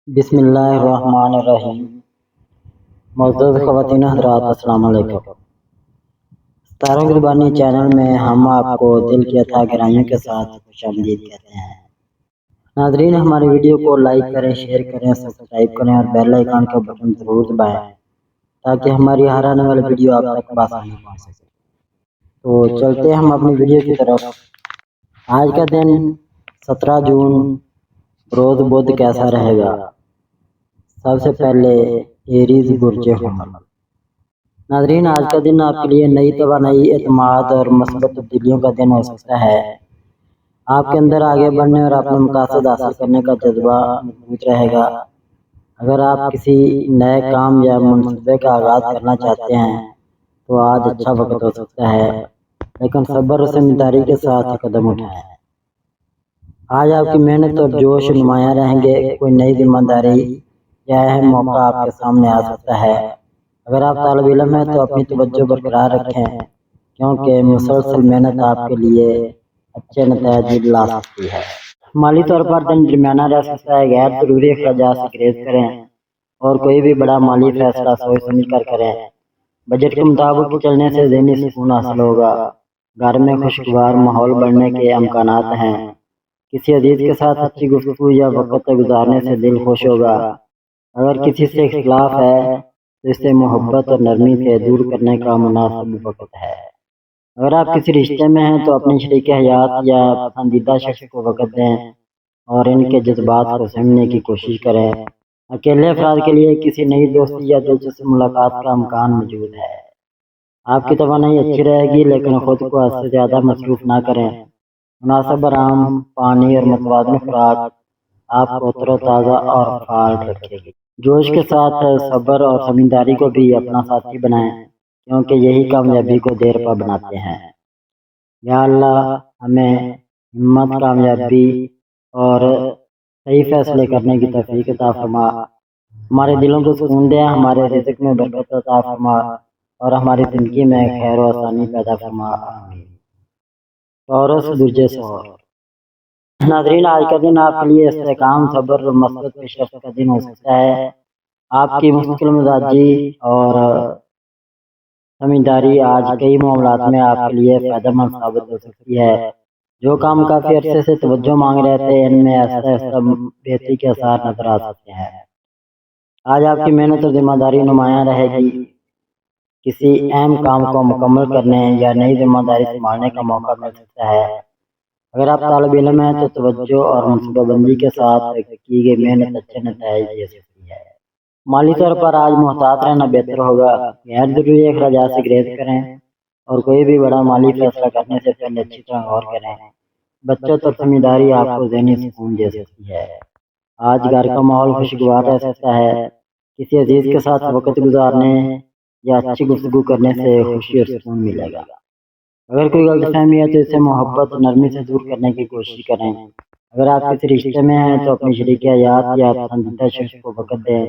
بسم اللہ الرحمن الرحیم۔ معزز خواتین حضرات، السلام علیکم۔ ستاروں کی زبانی چینل میں ہم آپ کو دل کی عطا گرائیوں کے ساتھ خوش آمدید کہتے ہیں۔ ناظرین، ہماری ویڈیو کو لائک کریں، شیئر کریں، سبسکرائب کریں اور بیل آئیکن کا بٹن ضرور دبائیں تاکہ ہماری ہر آنے والی ویڈیو آپ تک بآسانی پہنچ سکے۔ تو چلتے ہم اپنی ویڈیو کی طرف۔ آج کا دن 17 جون روز بدھ کیسا رہے گا؟ سب سے پہلے ایریز برج حمل۔ ناظرین، آج کا دن آپ کے لیے نئی توانائی، اعتماد اور مثبت تبدیلیوں کا دن ہو سکتا ہے۔ آپ کے اندر آگے بڑھنے اور اپنے مقاصد حاصل کرنے کا جذبہ مضبوط رہے گا۔ اگر آپ کسی نئے کام یا منصوبے کا آغاز کرنا چاہتے ہیں تو آج اچھا وقت ہو سکتا ہے، لیکن صبر اور سمجھداری کے ساتھ قدم اٹھائیں۔ آج آپ کی محنت اور جوش نمایاں رہیں گے۔ کوئی نئی ذمہ داری یا اہم موقع آپ کے سامنے آ سکتا ہے۔ اگر آپ طالب علم ہیں تو اپنی توجہ برقرار رکھیں، کیونکہ مسلسل محنت آپ کے لیے اچھے نتائج لا سکتی ہے۔ مالی طور پر دن درمیانہ رہ سکتا ہے۔ غیر ضروری اخراجات سے گریز کریں اور کوئی بھی بڑا مالی فیصلہ سوچ سمجھ کر کریں۔ بجٹ کے مطابق چلنے سے ذہنی سکون حاصل ہوگا۔ گھر میں خوشگوار ماحول بڑھنے کے امکانات ہیں۔ کسی عزیز کے ساتھ اچھی گفتگو یا وقت گزارنے سے دل خوش ہوگا۔ اگر کسی سے اختلاف ہے تو اسے محبت اور نرمی سے دور کرنے کا مناسب وقت ہے۔ اگر آپ کسی رشتے میں ہیں تو اپنے شریک حیات یا پسندیدہ شخص کو وقت دیں اور ان کے جذبات کو سمجھنے کی کوشش کریں۔ اکیلے افراد کے لیے کسی نئی دوستی یا دلچسپ ملاقات کا امکان موجود ہے۔ آپ کی توانائی اچھی رہے گی، لیکن خود کو حد سے زیادہ مصروف نہ کریں۔ مناسب آرام، پانی اور متوازن خوراک آپ کو تر و تازہ اور فعال رکھے گی۔ جوش کے ساتھ صبر اور سمجھداری کو بھی اپنا ساتھی بنائیں، کیونکہ یہی کامیابی کو دیر پا بناتے ہیں۔ یا اللہ، ہمیں ہمت، کامیابی اور صحیح فیصلے کرنے کی توفیق عطا فرما۔ ہمارے دلوں کو سکون دے، ہمارے رزق میں برکت عطا فرما اور ہماری زندگی میں خیر و آسانی پیدا فرما۔ آمین۔ ٹورس برج ثور۔ ناظرین، آج کا دن آپ کے لیے استحکام، صبر اور مثبت پیش رفت کا دن ہو سکتا ہے۔ آپ کی مستقل مزاجی اور سمجھداری آج کئی معاملات میں آپ کے لیے فائدہ مند ثابت ہو سکتی ہے۔ جو کام کافی عرصے سے توجہ مانگ رہے تھے، ان میں آہستہ آہستہ بہتری کے آثار نظر آ سکتے ہیں۔ آج آپ کی محنت اور ذمہ داری نمایاں رہے گی۔ کسی اہم کام کو مکمل کرنے یا نئی ذمہ داری سنبھالنے کا موقع مل سکتا ہے۔ اگر آپ طالب علم ہیں تو توجہ اور منصوبہ بندی کے ساتھ کی گئی محنت اچھے نتائج دے سکتی ہے۔ مالی طور پر آج محتاط رہنا بہتر ہوگا۔ غیر ضروری اخراجات سے گریز کریں اور کوئی بھی بڑا مالی فیصلہ کرنے سے پہلے اچھی طرح غور کریں۔ بچت اور سمجھداری آپ کو ذہنی سکون دے سکتی ہے۔ آج گھر کا ماحول خوشگوار رہ سکتا ہے۔ کسی عزیز کے ساتھ وقت گزارنے یا اچھی گفتگو کرنے سے خوشی اور سکون ملے گا۔ اگر کوئی غلط فہمی ہے تو اسے محبت اور نرمی سے دور کرنے کی کوشش کریں۔ اگر آپ کسی رشتے میں ہیں تو اپنی شریک حیات یا پسندیدہ شخص کو وقت دیں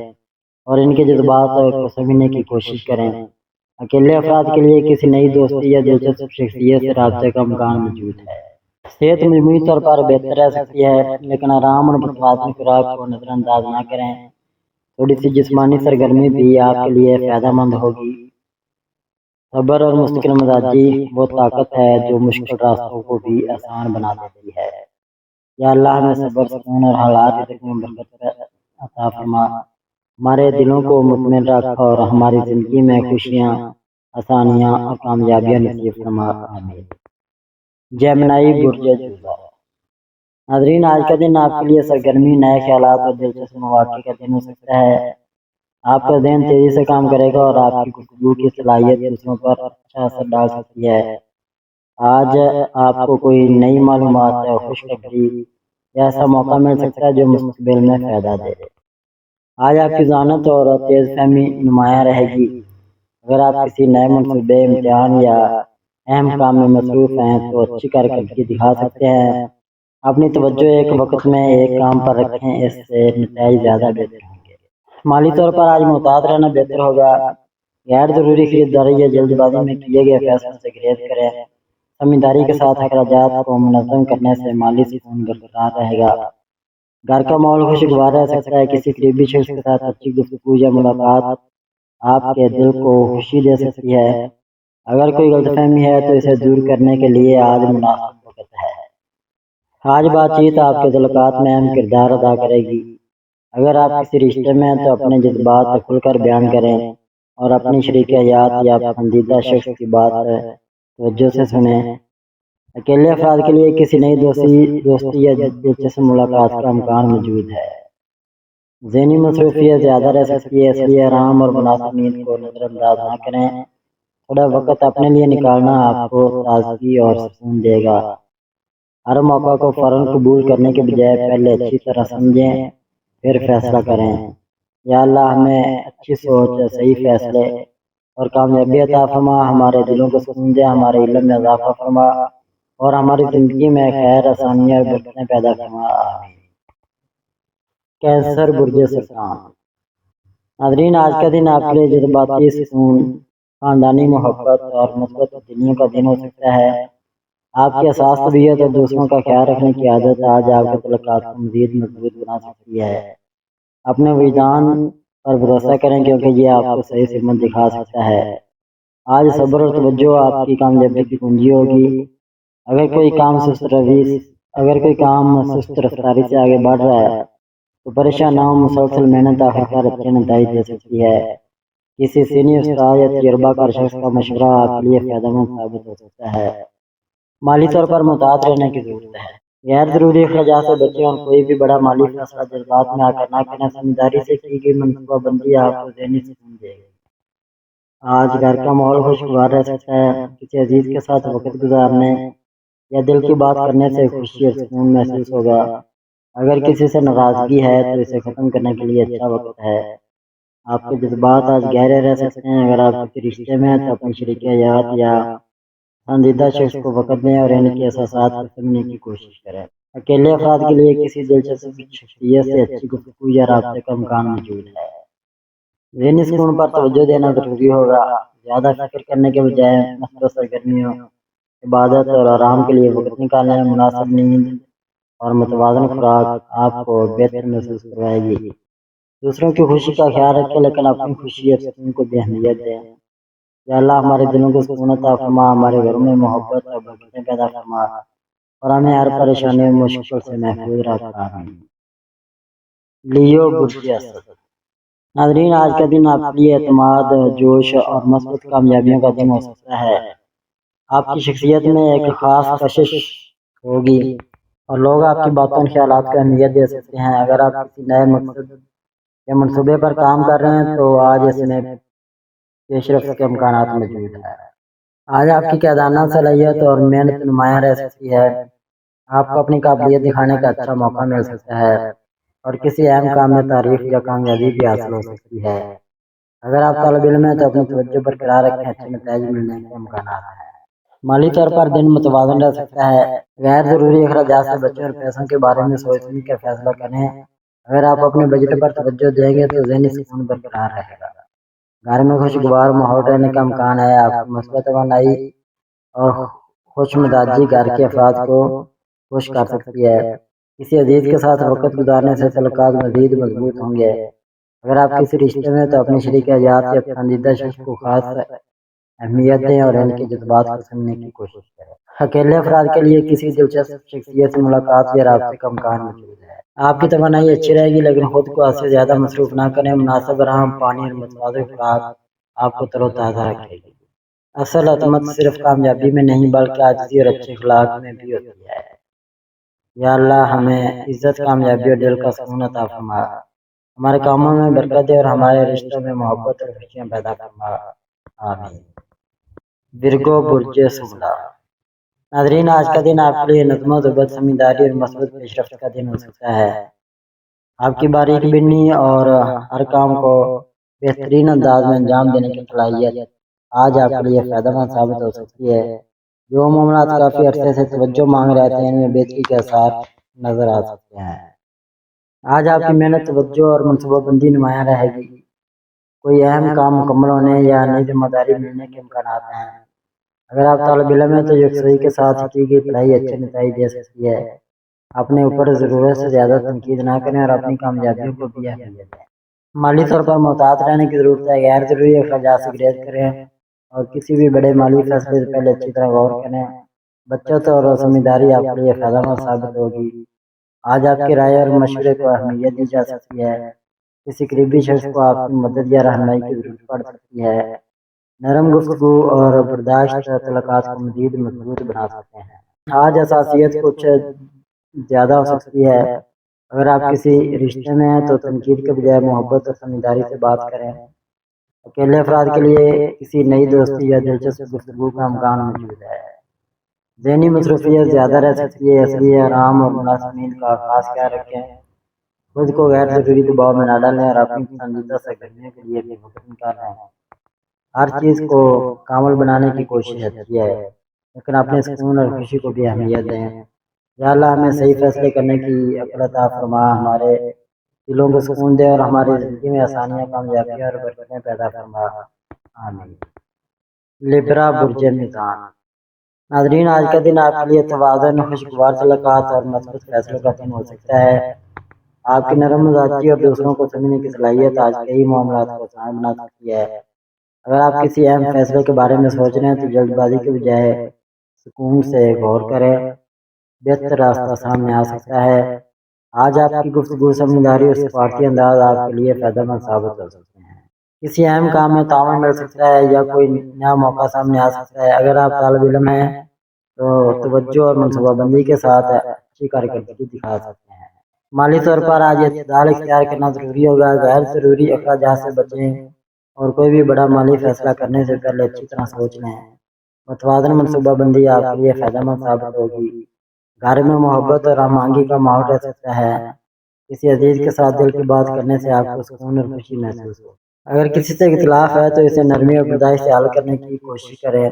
اور ان کے جذبات کو سمجھنے کی کوشش کریں۔ اکیلے افراد کے لیے کسی نئی دوستی یا دلچسپ شخصیت سے رابطے کا امکان موجود ہے۔ صحت مجموعی طور پر بہتر رہ سکتی ہے، لیکن آرام اور متوازن خوراک کو نظر انداز نہ کریں۔ تھوڑی سی جسمانی سرگرمی بھی آپ کے لیے فائدہ مند ہوگی۔ صبر اور مستقل مزاجی وہ طاقت ہے جو مشکل راستوں کو بھی آسان بنا دیتی ہے۔ یا اللہ، ہمیں صبر، سکون اور حالات میں برکت عطا فرما۔ ہمارے دلوں کو مطمئن رکھ اور ہماری زندگی میں خوشیاں، آسانیاں اور کامیابیاں نصیب فرما۔ آمین۔ جیمنائی برج جوزا۔ ناظرین، آج کا دن آپ کے لیے سرگرمی، نئے خیالات اور دلچسپ مواقع کا دن ہو سکتا ہے۔ آپ کا ذہن تیزی سے کام کرے گا اور آپ کی گفتگو کی صلاحیت دوسروں پر اچھا اثر ڈال سکتی ہے۔ آج آپ کو کوئی نئی معلومات یا خوشخبری یا ایسا موقع مل سکتا ہے جو مستقبل میں فائدہ دے۔ آج آپ کی ذہانت اور تیز فہمی نمایاں رہے گی۔ اگر آپ کسی نئے منصوبے، امتحان یا اہم کام میں مصروف ہیں تو اچھی کارکردگی دکھا سکتے ہیں۔ اپنی توجہ ایک وقت میں ایک کام پر رکھیں، اس سے نتائج زیادہ بہتر ہوں گے۔ مالی طور پر آج محتاط رہنا بہتر ہوگا۔ غیر ضروری خریداری یا جلد بازی میں کیے گئے فیصلوں سے گریز کریں۔ سمجھداری کے ساتھ اخراجات کو منظم کرنے سے مالی سکون برقرار رہے گا۔ گھر کا ماحول خوشگوار رہ سکتا ہے، کسی قریبی شخص کے ساتھ اچھی گفتگو یا ملاقات آپ کے دل کو خوشی دے سکتی ہے۔ اگر کوئی غلط فہمی ہے تو اسے دور کرنے کے لیے آج مناسب وقت ہے۔ آج بات چیت آپ کے تعلقات میں اہم کردار ادا کرے گی۔ اگر آپ کسی رشتے میں ہیں تو اپنے جذبات کھل کر بیان کریں اور اپنی شریک حیات یا پسندیدہ شخص کی بات توجہ سے سنیں۔ اکیلے افراد کے لیے کسی نئی دوستی یا دلچسپ ملاقات کا امکان موجود ہے۔ ذہنی مصروفیت زیادہ رہ سکتی ہے، اس لیے آرام اور مناسب نیند کو نظر انداز نہ کریں۔ تھوڑا وقت اپنے لیے نکالنا آپ کو تازگی اور سکون دے گا۔ ہر موقع کو فوراً قبول کرنے کے بجائے پہلے اچھی طرح سمجھیں پھر فیصلہ کریں۔ یا اللہ ہمیں اچھی سوچ، صحیح فیصلے اور کامیابی عطا فرما، ہمارے دلوں کو سکون دے، ہمارے علم میں اضافہ فرما اور ہماری زندگی میں خیر، آسانیاں اور برکتیں پیدا فرما۔ آمین۔ کینسر برج سرطان۔ ناظرین، آج کا دن آپ کے لیے جذباتی سکون، خاندانی محبت اور مثبت دلیوں کا دن ہو سکتا ہے۔ آپ کی حساس طبیعت اور دوسروں کا خیال رکھنے کی عادت آج آپ کے تعلقات کو مزید مضبوط بنا سکتی ہے۔ اپنے وجدان پر بھروسہ کریں کیونکہ یہ آپ کو صحیح سمت دکھا سکتا ہے۔ آج صبر اور توجہ آپ کی کامیابی کی کنجی ہوگی۔ اگر کوئی کام سست رفتاری سے آگے بڑھ رہا ہے تو پریشان نہ ہو، مسلسل محنت آخرکار اچھے نتائج دے سکتی ہے۔ کسی سینئر استاد یا تجربہ کار شخص کا مشورہ آپ کے لیے فائدہ مند ثابت ہو سکتا ہے۔ مالی طور پر محتاط رہنے کی ضرورت ہے۔ غیر ضروری اخراجات سے بچیں اور کوئی بھی بڑا مالی فیصلہ جذبات میں آ کر نہ کریں۔ سمجھداری سے کی گئی منصوبہ بندی آپ کو ذہنی سکون دے گی۔ آج گھر کا ماحول خوشگوار رہ سکتا ہے، کسی عزیز کے ساتھ وقت گزارنے یا دل کی بات کرنے سے خوشی اور سکون محسوس ہوگا۔ اگر کسی سے ناراضگی ہے تو اسے ختم کرنے کے لیے اچھا وقت ہے۔ آپ کے جذبات آج گہرے رہ سکتے ہیں۔ اگر آپ کسی رشتے میں ہیں تو اپنی شریک حیات یا پسندیدہ شخص کو وقت دیں اور ان کے احساسات کو سمجھنے کی کوشش کریں۔ اکیلے افراد کے لیے کسی دلچسپ شخصیت سے اچھی گفتگو یا رابطے کا امکان موجود ہے۔ ذہنی سکون پر توجہ دینا ضروری ہوگا۔ زیادہ فکر کرنے کے بجائے مثبت سرگرمیوں، عبادت اور آرام کے لیے وقت نکالیں۔ مناسب نیند اور متوازن خوراک آپ کو بہتر محسوس کروائے گی۔ دوسروں کی خوشی کا خیال رکھیں لیکن اپنی خوشی اور سکون کو بھی اہمیت دیں۔ یا اللہ ہمارے دلوں کو سکون عطا فرما، ہمارے گھروں میں محبت اور برکتیں پیدا فرما اور ہمیں ہر پریشانی اور مشکل سے محفوظ رکھ۔ آمین۔ لیو برج اسد۔ ناظرین، آج کا دن آپ کے لیے اعتماد، جوش اور مثبت کامیابیوں کا دن ہو سکتا ہے۔ آپ کی شخصیت میں ایک خاص کشش ہوگی اور لوگ آپ کی باتوں اور خیالات کو اہمیت دے سکتے ہیں۔ اگر آپ کسی نئے مقصد یا منصوبے پر کام کر رہے ہیں تو آج اس میں پیش رفت کے امکانات موجود ہیں۔ آج آپ کی قیادانہ صلاحیت اور محنت نمایاں رہ سکتی ہے۔ آپ کو اپنی قابلیت دکھانے کا اچھا موقع مل سکتا ہے اور کسی اہم کام میں تعریف یا کامیابی بھی حاصل ہو سکتی ہے۔ اگر آپ طالب علم ہیں تو اپنی توجہ برقرار رکھیں، اچھے نتائج ملنے کے امکانات ہیں۔ مالی طور پر دن متوازن رہ سکتا ہے۔ غیر ضروری اخراجات سے بچیں اور پیسوں کے بارے میں سوچ سمجھ کر فیصلہ کریں۔ اگر آپ اپنے بجٹ پر توجہ دیں گے تو ذہنی سکون برقرار رہے گا۔ گھر میں خوشگوار ماحول رہنے کا امکان ہے۔ آپ کو مثبت توانائی اور خوش مزاجی گھر کے افراد کو خوش کر سکتی ہے۔ کسی عزیز کے ساتھ وقت گزارنے سے تعلقات مزید مضبوط ہوں گے۔ اگر آپ کسی رشتے میں تو اپنی شریک حیات یا پسندیدہ شخص کو خاص اہمیت دیں اور ان کے جذبات کو سمجھنے کی کوشش کریں۔ اکیلے افراد کے لیے کسی دلچسپ شخصیت سے ملاقات یا رابطے کا امکان موجود ہے۔ آپ کی توانائی اچھی رہے گی لیکن خود کو حد سے زیادہ مصروف نہ کریں۔ مناسب آرام، پانی اور متوازن خوراک آپ کو تر و تازہ رکھے گی۔ اصل عظمت صرف کامیابی میں نہیں بلکہ عاجزی اور اچھے اخلاق میں بھی ہوتی ہے۔ یا اللہ ہمیں عزت، کامیابی اور دل کا سکون عطا فرما، ہمارے کاموں میں برکت دے اور ہمارے رشتوں میں محبت اور خوشیاں پیدا فرما۔ آمین۔ ورگو برج شغلہ۔ ناظرین، آج کا دن آپ کے لیے نظم و ضبط، سمجھداری اور مثبت پیش رفت کا دن ہو سکتا ہے۔ آپ کی باریک بینی اور ہر کام کو بہترین انداز میں انجام دینے کی صلاحیت آج آپ کے لیے فائدہ مند ثابت ہو سکتی ہے۔ جو معاملات کافی عرصے سے توجہ مانگ رہے تھے ان میں بہتری کے آثار نظر آ سکتے ہیں۔ آج آپ کی محنت، توجہ اور منصوبہ بندی نمایاں رہے گی۔ کوئی اہم کام مکمل ہونے یا نئی ذمہ داری ملنے کے امکانات ہیں۔ اگر آپ طالب علم ہیں تو یکسوئی کے ساتھ کی گئی پڑھائی اچھے نتائج دے سکتی ہے۔ اپنے اوپر ضرورت سے زیادہ تنقید نہ کریں اور اپنی کامیابیوں کو بھی اہمیت دیں۔ مالی طور پر محتاط رہنے کی ضرورت ہے، غیر ضروری اخراجات سے گریز کریں اور کسی بھی بڑے مالی فیصلے سے پہلے اچھی طرح غور کریں۔ بچت اور سمجھداری آپ کے لیے فائدہ مند ثابت ہوگی۔ آج آپ کی رائے اور مشورے کو اہمیت دی جا سکتی ہے۔ کسی قریبی شخص کو آپ کی مدد یا رہنمائی کی ضرورت پڑ سکتی ہے۔ نرم گفتگو اور برداشت تعلقات کو مزید مضبوط بنا سکتے ہیں۔ آج حساسیت کچھ زیادہ ہو سکتی ہے۔ اگر آپ کسی رشتے میں ہیں تو تنقید کے بجائے محبت اور سمجھداری سے بات کریں۔ اکیلے افراد کے لیے کسی نئی دوستی یا دلچسپ گفتگو کا امکان موجود ہے۔ ذہنی مصروفیت زیادہ رہ سکتی ہے، اس لیے آرام اور مناسبین کا خاص خیال رکھیں۔ خود کو غیر ضروری دباؤ میں نہ ڈالیں اور اپنی پسندیدہ سرگرمیوں کے لیے بھی وقت نکالیں۔ ہر چیز کو کامل بنانے کی کوشش ہوتی ہے، لیکن اپنے سکون اور خوشی کو بھی اہمیت دیں۔ یا اللہ ہمیں صحیح فیصلے کرنے کی عقل عطا فرما، ہمارے دلوں کو سکون دے اور ہماری زندگی میں آسانیاں، کامیابیاں اور برکتیں پیدا فرما۔ آمین۔ لبرا برج میزان۔ ناظرین، آج کا دن آپ کے لیے توازن، خوشگوار تعلقات اور مثبت فیصلوں کا دن ہو سکتا ہے۔ آپ کی نرم مزاجی اور دوسروں کو سمجھنے کی صلاحیت آج کئی معاملات کو آسان بنا سکتی ہے۔ اگر آپ کسی اہم فیصلے کے بارے میں سوچ رہے ہیں تو جلد بازی کے بجائے سکون سے غور کریں، بہتر راستہ سامنے آ سکتا ہے۔ آج آپ کی گفتگو، سمجھداری اور سفارتی انداز آپ کے لیے فائدہ مند ثابت ہو سکتے ہیں۔ کسی اہم کام میں تعاون مل سکتا ہے یا کوئی نیا موقع سامنے آ سکتا ہے۔ اگر آپ طالب علم ہیں تو توجہ اور منصوبہ بندی کے ساتھ اچھی کارکردگی دکھا سکتے ہیں۔ مالی طور پر آج اعتدال اختیار کرنا ضروری ہوگا، غیر ضروری اخراجات سے بچیں اور کوئی بھی بڑا مالی فیصلہ کرنے سے پہلے اچھی طرح سوچ لیں۔ متوازن منصوبہ بندی آپ کے لیے فائدہ مند ثابت ہوگی۔ گھر میں محبت اور ہم آہنگی کا ماحول رہ سکتا ہے۔ کسی عزیز کے ساتھ دل کی بات کرنے سے آپ کو سکون اور خوشی محسوس ہو۔ اگر کسی سے اختلاف ہے تو اسے نرمی اور برداشت سے حل کرنے کی کوشش کریں۔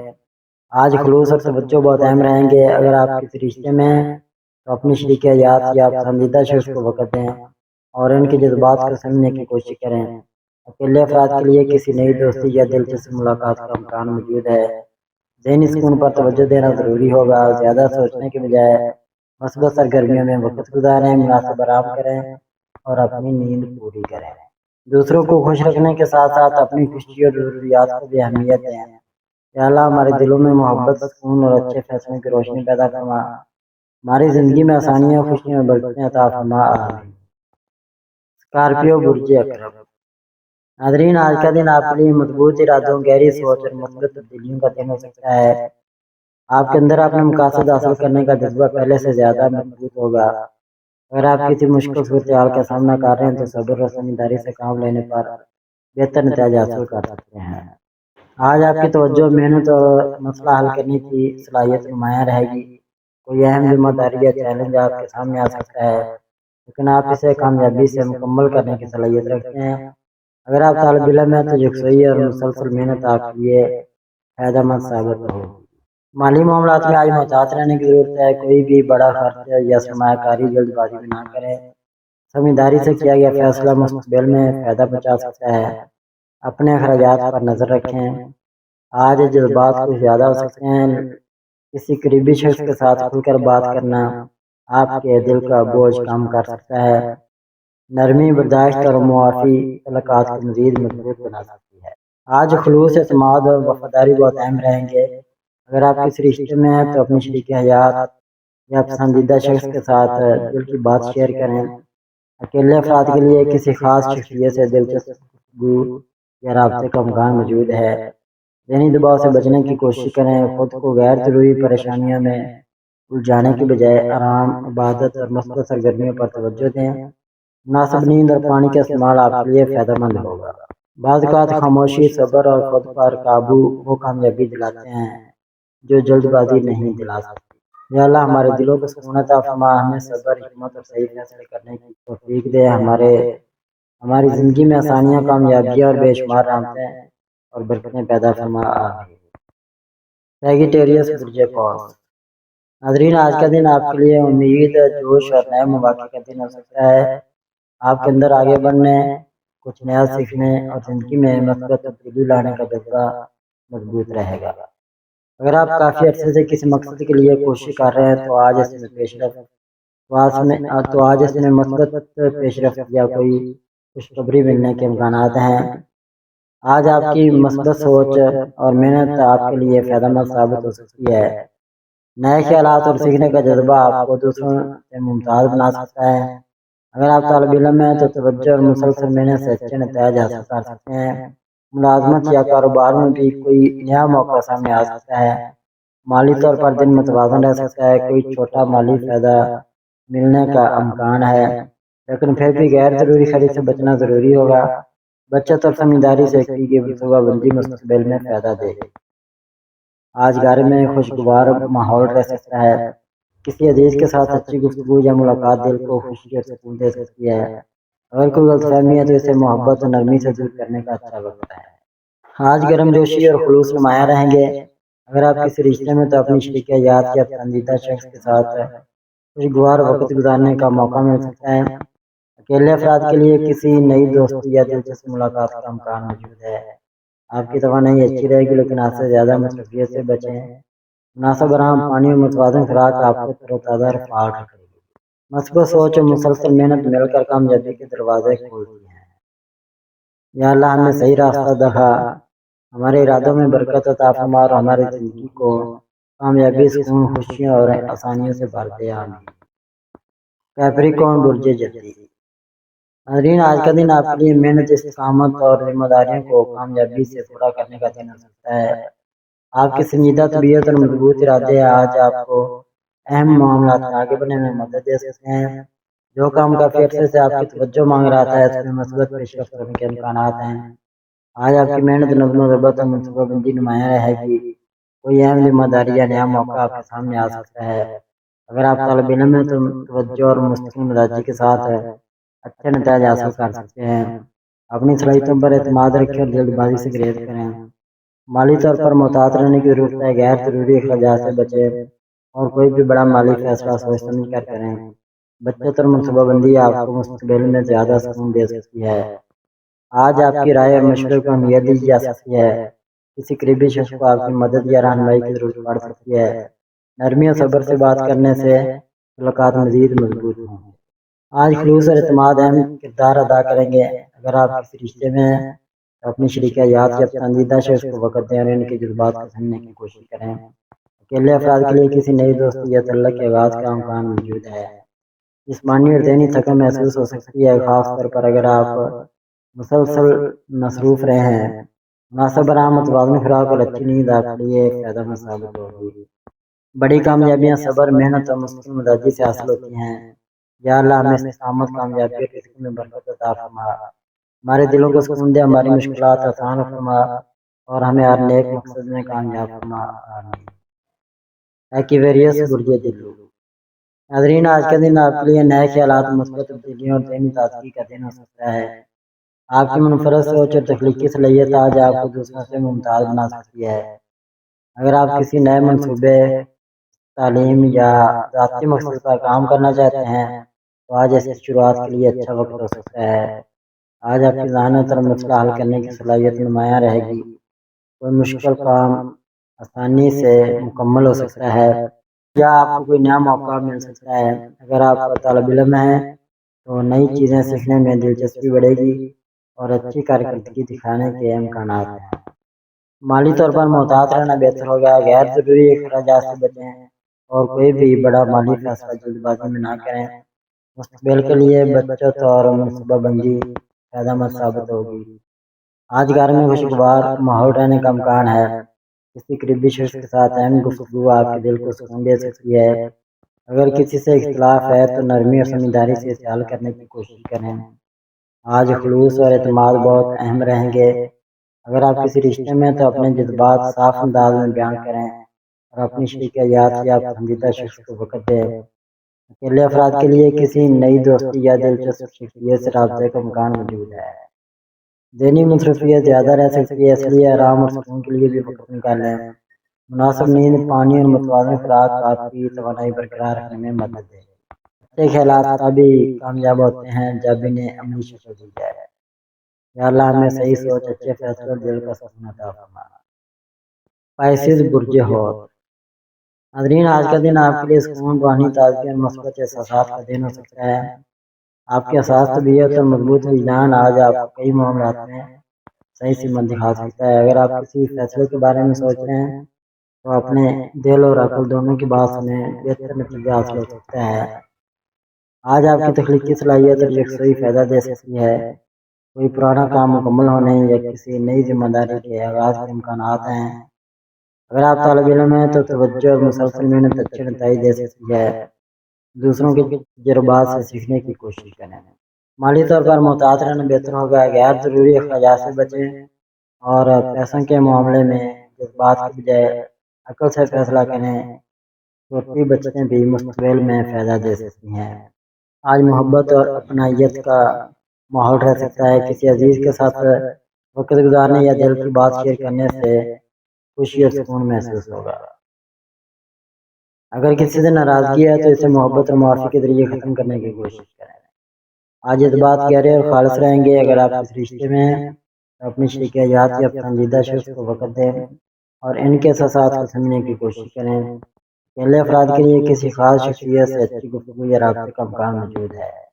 آج خلوص اور توجہ بہت اہم رہیں گے۔ اگر آپ کسی رشتے میں ہیں تو اپنی شریک حیات یا پسندیدہ شخص کو وقت دیں اور ان کے جذبات کو سمجھنے کی کوشش کریں۔ اکیلے افراد کے لیے کسی نئی دوستی یا دلچسپ ملاقات کا امکان موجود ہے۔ ذہنی سکون پر توجہ دینا ضروری ہوگا۔ زیادہ سوچنے کے بجائے مثبت سرگرمیوں میں وقت گزاریں، مناسب آرام کریں اور اپنی نیند پوری کریں۔ دوسروں کو خوش رکھنے کے ساتھ ساتھ اپنی خوشی اور ضروریات کو بھی اہمیت دیں۔ یا اللہ ہمارے دلوں میں محبت، سکون اور اچھے فیصلوں کی روشنی پیدا فرما، ہماری زندگی میں آسانیاں، خوشیاں اور برکتیں عطا فرما۔ آمین۔ اسکارپیو برج اکرم۔ ناظرین، آج کا دن آپ کے لیے مضبوط ارادوں، گہری سوچ اور مثبت تبدیلیوں کا دن ہو سکتا ہے۔ آپ کے اندر اپنے مقاصد حاصل کرنے کا جذبہ پہلے سے زیادہ مضبوط ہوگا۔ اگر آپ کسی مشکل صورتحال کا سامنا کر رہے ہیں تو صبر اور سمجھداری سے کام لینے پر بہتر نتائج حاصل کر سکتے ہیں۔ آج آپ کی توجہ، محنت اور مسئلہ حل کرنے کی صلاحیت نمایاں رہے گی۔ کوئی اہم ذمہ داری یا چیلنج آپ کے سامنے آ سکتا ہے، لیکن آپ اسے کامیابی سے مکمل کرنے کی صلاحیت رکھتے ہیں۔ اگر آپ طالب علم ہیں تو یکسوئی اور مسلسل محنت آپ کے لیے فائدہ مند ثابت ہو۔ مالی معاملات میں آج محتاط رہنے کی ضرورت ہے۔ کوئی بھی بڑا خرچ یا سرمایہ کاری جلد بازی میں نہ کریں۔ سمجھداری سے کیا گیا فیصلہ مستقبل میں فائدہ پہنچا سکتا ہے۔ اپنے اخراجات پر نظر رکھیں۔ آج جذبات کچھ زیادہ ہو سکتے ہیں۔ کسی قریبی شخص کے ساتھ کھل کر بات کرنا آپ کے دل کا بوجھ کم کر سکتا ہے۔ نرمی، برداشت اور معافی تعلقات کو مزید مضبوط بنا سکتی ہے۔ آج خلوص، اعتماد اور وفاداری بہت اہم رہیں گے۔ اگر آپ کسی رشتے میں ہیں تو اپنی شریک حیات یا پسندیدہ شخص کے ساتھ دل کی بات شیئر کریں۔ اکیلے افراد کے لیے کسی خاص شخصیت سے دلچسپ گفتگو یا رابطے کا امکان موجود ہے۔ ذہنی دباؤ سے بچنے کی کوشش کریں۔ خود کو غیر ضروری پریشانیوں میں الجھانے کے بجائے آرام، عبادت اور مثبت سرگرمیوں پر توجہ دیں۔ مناسب نیند اور پانی کا استعمال آپ کے لیے فائدہ مند ہوگا۔ بعض اوقات خاموشی، صبر اور خود پر قابو وہ کامیابی دلاتے ہیں جو جلد بازی نہیں دلا سکتی۔ یا اللہ ہمارے دلوں کو سکون عطا فرما، ہمیں صبر، حکمت اور صحیح فیصلے کرنے کی توفیق دے۔ ہماری زندگی میں آسانیاں، کامیابیاں اور بے شمار رحمتیں اور برکتیں پیدا فرما۔ آمین۔ سیگیٹیریس برج قوس۔ ناظرین، آج کا دن آپ کے لیے امید، جوش اور نئے مواقع کا دن ہو سکتا ہے۔ آپ کے اندر آگے بڑھنے، کچھ نیا سیکھنے اور زندگی میں مثبت تبدیلی لانے کا جذبہ مضبوط رہے گا۔ اگر آپ کافی عرصے سے کسی مقصد کے لیے کوشش کر رہے ہیں تو آج اس میں پیش رفت تو آج اس میں مثبت پیش رفت یا کوئی خوشخبری ملنے کے امکانات ہیں۔ آج آپ کی مثبت سوچ اور محنت آپ کے لیے فائدہ مند ثابت ہو سکتی ہے۔ نئے خیالات اور سیکھنے کا جذبہ آپ کو دوسروں سے ممتاز بنا سکتا ہے۔ اگر آپ طالب علم ہیں تو توجہ اور مسلسل محنت سے اچھے نتائج حاصل کر سکتے ہیں۔ ملازمت یا کاروبار میں بھی کوئی نیا موقع سامنے آ سکتا ہے۔ مالی طور پر دن متوازن رہ سکتا ہے، کوئی چھوٹا مالی فائدہ ملنے کا امکان ہے، لیکن پھر بھی غیر ضروری خرید سے بچنا ضروری ہوگا۔ بچت اور سمجھداری سے کی گئی منصوبہ بندی مستقبل میں فائدہ دے گی۔ آج گھر میں خوشگوار ماحول رہ سکتا ہے، کسی عزیز کے ساتھ اچھی گفتگو یا ملاقات دل کو خوشی اور سکون دے سکتی ہے۔ اگر کوئی غلط فہمی ہے تو اسے محبت اور نرمی سے دور کرنے کا اچھا وقت ہے۔ آج گرم جوشی اور خلوص نمایاں رہیں گے۔ اگر آپ کسی رشتے میں تو اپنی شریک حیات یا پسندیدہ شخص کے ساتھ خوشگوار وقت گزارنے کا موقع مل سکتا ہے۔ اکیلے افراد کے لیے کسی نئی دوستی یا دلچسپ ملاقات کا امکان موجود ہے۔ آپ کی توانائی اچھی رہے گی، لیکن آپ سے زیادہ مصروفیت سے بچیں۔ مناسب آرام، پانی اور متوازن خوراک آپ کو تر و تازہ اور فعال رکھے گی۔ مثبت سوچ اور مسلسل محنت مل کر کامیابی کے دروازے کھولتی ہیں۔ یا اللہ ہمیں صحیح راستہ دکھا، ہمارے ارادوں میں برکت عطا فرما اور ہماری زندگی کو کامیابی، سکون، خوشیوں اور آسانیوں سے بھر دے، آمین۔ کیپریکارن برج جلدی۔ ناظرین، آج کا دن آپ کے لیے محنت، استقامت اور ذمہ داریوں کو کامیابی سے پورا کرنے کا دن ہو سکتا ہے۔ آپ کی سنجیدہ طبیعت اور مضبوط ارادے آج آپ کو اہم معاملات میں آگے بڑھنے میں مدد دے سکتے ہیں۔ جو کام کافی عرصے سے آپ کی توجہ مانگ رہا تھا، اس میں مثبت پیش رفت ہونے کے امکانات ہیں۔ آج آپ کی محنت، نظم و ضبط اور منصوبہ بندی نمایاں رہے گی۔ کوئی اہم ذمہ داری یا نیا موقع آپ کے سامنے آ سکتا ہے۔ اگر آپ طالب علم ہیں تو توجہ اور مستقل مزاجی کے ساتھ اچھے نتائج حاصل کر سکتے ہیں۔ اپنی صلاحیتوں پر اعتماد رکھیں اور جلد بازی سے گریز کریں۔ مالی طور پر محتاط رہنے کی ضرورت ہے، غیر ضروری اخراجات سے بچیں اور کوئی بھی بڑا مالی فیصلہ سوچ سمجھ کر کریں۔ بچت اور منصوبہ بندی آپ کو مستقبل میں زیادہ سکون دے سکتی ہے۔ آج آپ کی رائے اور مشورے کو اہمیت دی جا سکتی ہے۔ کسی قریبی شخص کو آپ کی مدد یا رہنمائی کی ضرورت پڑ سکتی ہے۔ نرمی اور صبر سے بات کرنے سے ملاقات مزید مضبوط ہوں۔ آج خلوص اور اعتماد اہم کردار ادا کریں گے۔ اگر آپ کسی رشتے میں ہیں تو اپنی شریک حیات یا پسندیدہ شخص کو وقت دیں اور ان کے جذبات کو سمجھنے کی کوشش کریں۔ اکیلے افراد کے لیے کسی نئی دوستی یا تعلق کے آغاز کا امکان موجود ہے۔ جسمانی اور ذہنی تھکن محسوس ہو سکتی ہے، خاص طور پر اگر آپ مسلسل مصروف رہے ہیں۔ مناسب آرام، متوازن خوراک اور اچھی نیند آپ کے لیے فائدہ مند ثابت ہوگی۔ بڑی کامیابیاں صبر، محنت اور مستقل مزاجی سے حاصل ہوتی ہیں۔ یا اللہ ہمیں استقامت، کامیابی اور رزق میں برکت عطا فرما، ہمارے دلوں کو سکون دے، ہماری مشکلات آسان فرما اور ہمیں ہر نیک مقصد میں کامیاب فرما، آمین۔ ایکویریس برج دلو۔ ناظرین، آج کا دن آپ کے لیے نئے خیالات، مثبت تبدیلیوں اور ذہنی تازگی کا دن ہو سکتا ہے۔ آپ کی منفرد سوچ اور تخلیقی صلاحیت آج آپ کو دوسروں سے ممتاز بنا سکتی ہے۔ اگر آپ کسی نئے منصوبے، تعلیم یا ذاتی مقصد پر کام کرنا چاہتے ہیں تو آج اس کی شروعات کے لیے اچھا وقت ہو سکتا ہے۔ آج آپ کی ذہانت اور مسئلہ حل کرنے کی صلاحیت نمایاں رہے گی۔ کوئی مشکل کام آسانی سے مکمل ہو سکتا ہے یا آپ کو کوئی نیا موقع مل سکتا ہے۔ اگر آپ طالب علم ہیں تو نئی چیزیں سیکھنے میں دلچسپی بڑھے گی اور اچھی کارکردگی دکھانے کے امکانات ہیں۔ مالی طور پر محتاط رہنا بہتر ہوگا، غیر ضروری اخراجات سے بچیں اور کوئی بھی بڑا مالی فیصلہ جلد بازی میں نہ کریں۔ مستقبل کے لیے بچت اور منصوبہ بندی فائدہ مند ثابت ہوگی۔ آج گھر میں خوشگوار ماحول رہنے کا امکان ہے۔ کسی قریبی شخص کے ساتھ اہم گفتگو آپ کے دل کو سکون دے سکتی ہے۔ اگر کسی سے اختلاف ہے تو نرمی اور سمجھداری سے اسے حل کرنے کی کوشش کریں۔ آج خلوص اور اعتماد بہت اہم رہیں گے۔ اگر آپ کسی رشتے میں تو اپنے جذبات صاف انداز میں بیان کریں اور اپنی شریک حیات یا پسندیدہ شخص کو وقت دیں۔ اکیلے افراد کے لیے کسی نئی دوستی یا دلچسپ شخصیت سے رابطے کا امکان موجود ہے۔ ذہنی مصروفیت زیادہ رہ سکتی ہے، اس لیے آرام اور سکون کے لیے بھی وقت نکالیں۔ مناسب نیند، پانی اور متوازن خوراک آپ کی توانائی برقرار رکھنے میں مدد دے۔ اچھے خیالات تبھی کامیاب ہوتے ہیں جب انہیں عملی شکل دی جائے۔ یا اللہ ہمیں صحیح سوچ، اچھے فیصلے اور دل کا سکون عطا فرما۔ پائسیز برج حوت۔ ناظرین، آج کا دن آپ کے لیے سکون، روحانی تازگی اور مثبت احساسات کا دن ہو سکتا ہے۔ آپ کے احساس، طبیعت اور مضبوط وجدان آج آپ کو کئی معاملات میں صحیح سمت دکھا سکتا ہے۔ اگر آپ کسی فیصلے کے بارے میں سوچ رہے ہیں تو اپنے دل اور عقل دونوں کی بات سنیں، بہتر نتیجہ حاصل ہو سکتا ہے۔ آج آپ کی تخلیقی صلاحیت اور یکسوئی فائدہ دے سکتی ہے۔ کوئی پرانا کام مکمل ہونے یا کسی نئی ذمہ داری کے آغاز کے امکانات ہیں۔ اگر آپ طالب علم ہیں تو توجہ اور مسلسل محنت اچھے نتائج دے سکتی ہے۔ دوسروں کے تجربات سے سیکھنے کی کوشش کریں۔ مالی طور پر محتاط رہنا بہتر ہوگا۔ غیر ضروری اخراجات سے بچیں اور پیسوں کے معاملے میں جذبات کی بجائے عقل سے فیصلہ کریں۔ چھوٹی بچتیں بھی مستقبل میں فائدہ دے سکتی ہیں۔ آج محبت اور اپنائیت کا ماحول رہ سکتا ہے۔ کسی عزیز کے ساتھ وقت گزارنے یا دل کی بات شیئر کرنے سے خوشی اور سکون محسوس ہوگا۔ اگر کسی سے ناراضگی ہے تو اسے محبت اور معافی کے ذریعے ختم کرنے کی کوشش کریں۔ آج جذبات گہرے اور خالص رہیں گے۔ اگر آپ اس رشتے میں ہیں تو اپنی شریک حیات یا پسندیدہ شخص کو وقت دیں اور ان کے احساسات کو سمجھنے کی کوشش کریں۔ اکیلے افراد کے لیے کسی خاص شخصیت سے اچھی گفتگو یا رابطے کا امکان موجود ہے۔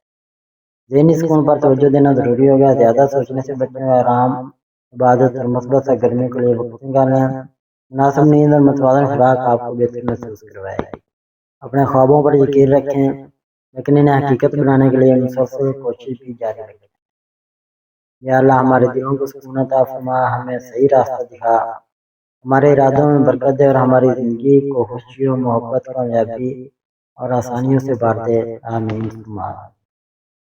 ذہنی سکون پر توجہ دینا ضروری ہوگا۔ زیادہ سوچنے سے بچیں اور آرام، عبادت اور مثبت سرگرمیوں کے لیے وقت نکالیں۔ مناسب نیند اور متوازن خوراک آپ کو بہتر محسوس کروائے گی۔ اپنے خوابوں پر یقین رکھیں لیکن انہیں حقیقت بنانے کے لیے مسلسل کوشش بھی جاری رکھیں۔ یا اللہ ہمارے دلوں کو سکون عطا فرما، ہمیں صحیح راستہ دکھا، ہمارے ارادوں میں برکت دے اور ہماری زندگی کو خوشیوں، محبت، کامیابی اور آسانیوں سے بھر دے۔ آمین۔